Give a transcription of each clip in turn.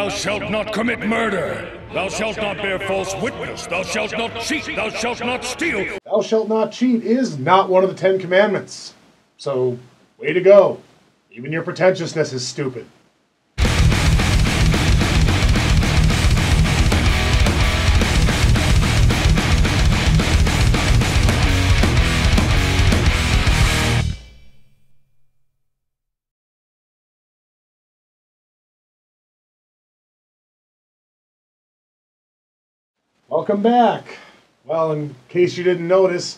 Thou shalt not commit murder. Thou shalt not bear false witness. Thou shalt not cheat. Thou shalt not steal. Thou shalt not cheat is not one of the 10 Commandments. So, way to go. Even your pretentiousness is stupid. Welcome back. Well, in case you didn't notice,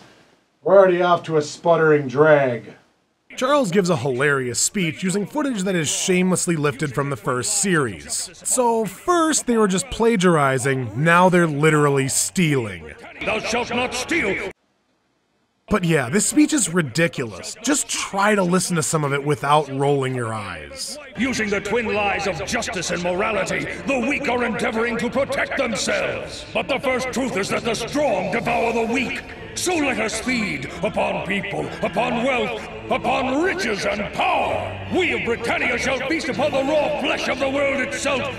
we're already off to a sputtering drag. Charles gives a hilarious speech using footage that is shamelessly lifted from the first series. So first they were just plagiarizing, now they're literally stealing. Thou shalt not steal. But yeah, this speech is ridiculous. Just try to listen to some of it without rolling your eyes. Using the twin lies of justice and morality, the weak are endeavoring to protect themselves. But the first truth is that the strong devour the weak. So let us feed upon people, upon wealth, upon riches and power. We of Britannia shall feast upon the raw flesh of the world itself.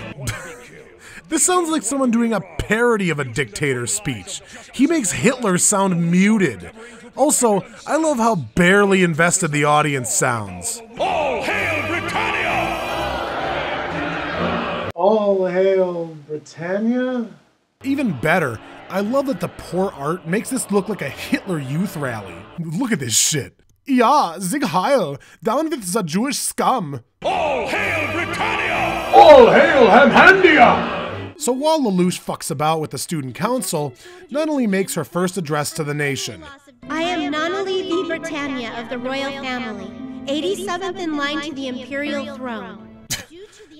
This sounds like someone doing a parody of a dictator's speech. He makes Hitler sound muted. Also, I love how barely invested the audience sounds. All hail Britannia! All hail Britannia? Even better, I love that the poor art makes this look like a Hitler youth rally. Look at this shit. Ja, Sieg Heil, down with the Jewish scum. All hail Britannia! All hail Hamhandia! So while Lelouch fucks about with the student council, Nunnally makes her first address to the nation. I am Nunnally the Britannia of the royal family, 87th in line to the imperial throne.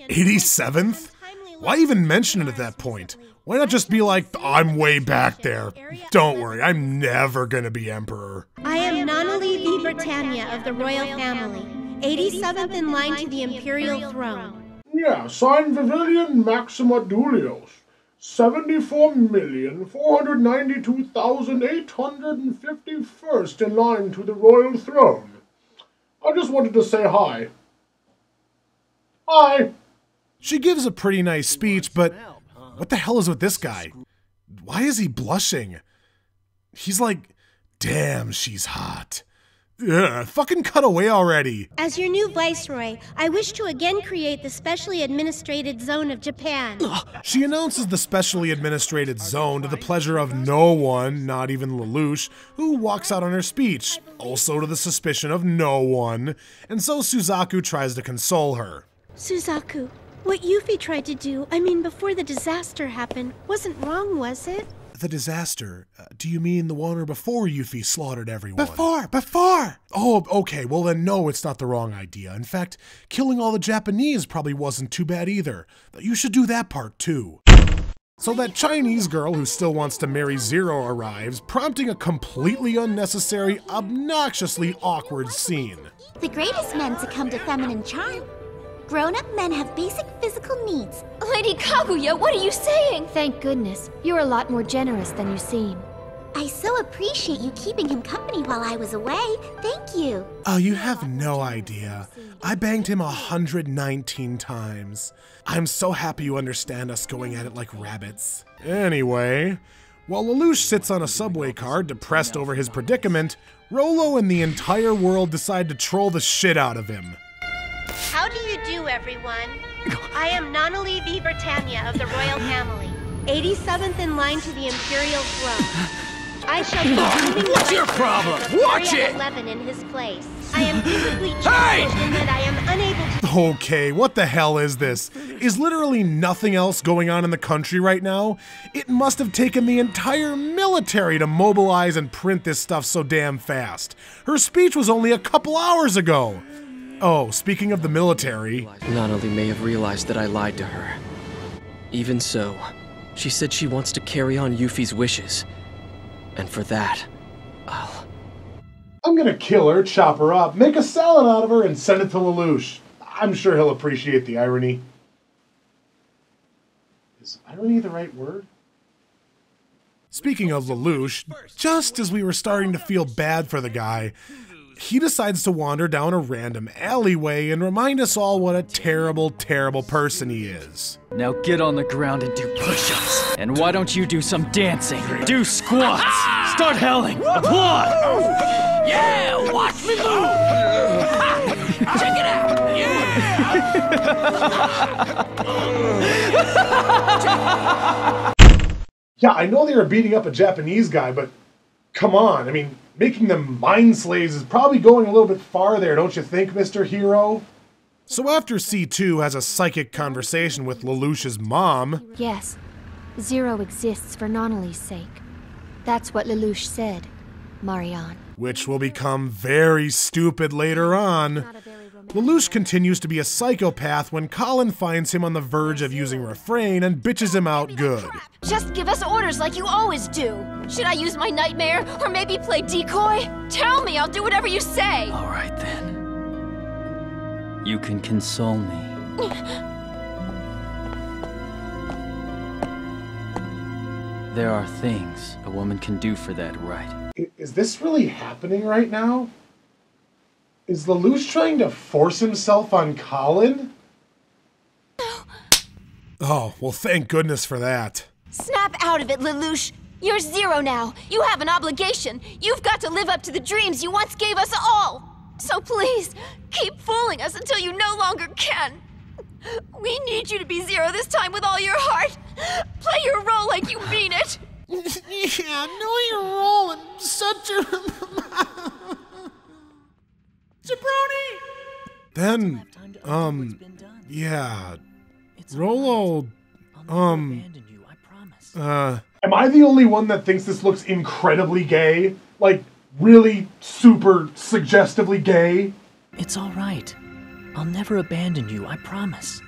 87th? Why even mention it at that point? Why not just be like, I'm way back there. Don't worry, I'm never gonna be emperor. I am Nunnally the Britannia of the royal family, 87th in line to the imperial throne. Yes, I'm Vivillian Maxima Dulios. 74,492,851st in line to the royal throne. I just wanted to say hi. Hi. She gives a pretty nice speech, but what the hell is with this guy? Why is he blushing? He's like, damn, she's hot. Ugh, fucking cut away already. As your new viceroy, I wish to again create the specially administrated zone of Japan. She announces the specially administrated zone to the pleasure of no one, not even Lelouch, who walks out on her speech, also to the suspicion of no one, and so Suzaku tries to console her. Suzaku, what Yuffie tried to do, before the disaster happened, wasn't wrong, was it? The disaster? Do you mean the one or before Yuffie slaughtered everyone? Before! Oh, okay, well then no, it's not the wrong idea. In fact, killing all the Japanese probably wasn't too bad either. You should do that part too. So that Chinese girl who still wants to marry Zero arrives, prompting a completely unnecessary, obnoxiously awkward scene. The greatest men succumb to feminine charm. Grown-up men have basic physical needs. Lady Kaguya, what are you saying? Thank goodness. You're a lot more generous than you seem. I so appreciate you keeping him company while I was away. Thank you. Oh, you have no idea. I banged him 119 times. I'm so happy you understand us going at it like rabbits. Anyway, while Lelouch sits on a subway car depressed over his predicament, Rollo and the entire world decide to troll the shit out of him. How do you do, everyone? I am Nunnally the Britannia of the royal family, 87th in line to the imperial throne. I shall be moving What's your problem? Watch it! 11 in his place. I am physically challenged in that I am unable to... Okay, what the hell is this? Is literally nothing else going on in the country right now? It must have taken the entire military to mobilize and print this stuff so damn fast. Her speech was only a couple hours ago. Oh, speaking of the military... Nunnally may have realized that I lied to her. Even so, she said she wants to carry on Yuffie's wishes. And for that, I'm gonna kill her, chop her up, make a salad out of her, and send it to Lelouch. I'm sure he'll appreciate the irony. Is irony the right word? Speaking of Lelouch, just as we were starting to feel bad for the guy, he decides to wander down a random alleyway and remind us all what a terrible, terrible person he is. Now get on the ground and do push-ups. And why don't you do some dancing? Do squats! Start howling! Applaud! Yeah! Watch me move! Check it out! Yeah! Yeah, I know they were beating up a Japanese guy, but come on. I mean, making them mind slaves is probably going a little bit far there, don't you think, Mr. Hero? So after C2 has a psychic conversation with Lelouch's mom... Yes, Zero exists for Nunnally's sake. That's what Lelouch said, Marianne. Which will become very stupid later on. Lelouch continues to be a psychopath when Colin finds him on the verge of using refrain and bitches him out good. Just give us orders like you always do. Should I use my nightmare, or maybe play decoy? Tell me, I'll do whatever you say. All right then. You can console me. There are things a woman can do for that right. Is this really happening right now? Is Lelouch trying to force himself on Colin? Oh, well thank goodness for that. Snap out of it, Lelouch. You're Zero now. You have an obligation. You've got to live up to the dreams you once gave us all. So please, keep fooling us until you no longer can. We need you to be Zero this time with all your heart. Play your role like you mean it. Yeah, know your role in such a... Jabroni! Then, yeah, Rolo, Am I the only one that thinks this looks incredibly gay? Like, really super suggestively gay? It's all right. I'll never abandon you, I promise.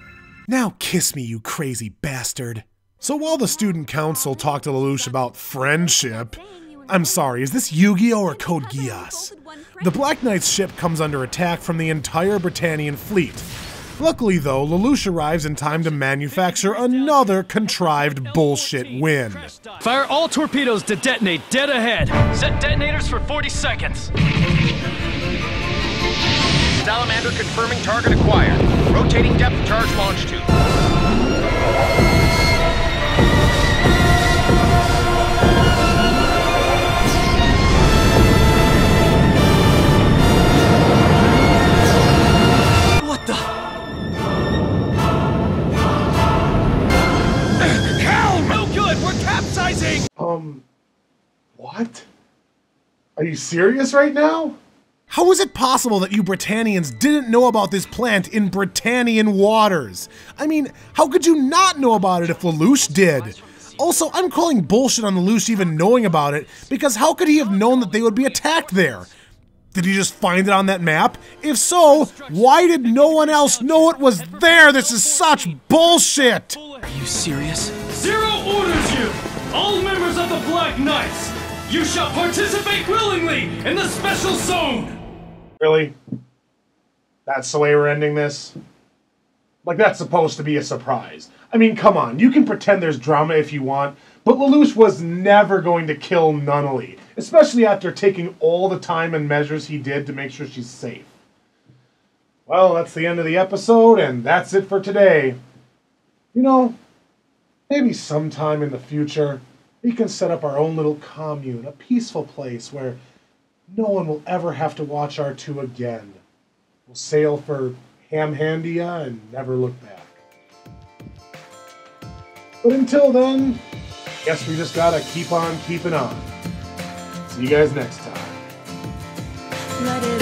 Now kiss me, you crazy bastard. So while the student council talked to Lelouch about friendship, I'm sorry, is this Yu-Gi-Oh or Code Geass? The Black Knight's ship comes under attack from the entire Britannian fleet. Luckily though, Lelouch arrives in time to manufacture another contrived bullshit win. Fire all torpedoes to detonate dead ahead. Set detonators for 40 seconds. Salamander confirming target acquired. Rotating depth charge launch tube. What the? Hell! No good! We're capsizing! What? Are you serious right now? How is it possible that you Britannians didn't know about this plant in Britannian waters? I mean, how could you not know about it if Lelouch did? Also, I'm calling bullshit on Lelouch even knowing about it, because how could he have known that they would be attacked there? Did he just find it on that map? If so, why did no one else know it was there? This is such bullshit! Are you serious? Zero orders you! All members of the Black Knights! You shall participate willingly in the special zone! Really? That's the way we're ending this? Like, that's supposed to be a surprise. I mean, come on, you can pretend there's drama if you want, but Lelouch was never going to kill Nunnally, especially after taking all the time and measures he did to make sure she's safe. Well, that's the end of the episode, and that's it for today. You know, maybe sometime in the future, we can set up our own little commune, a peaceful place where no one will ever have to watch R2 again. We'll sail for Hamhandia and never look back. But until then, guess we just gotta keep on keeping on. See you guys next time. Let it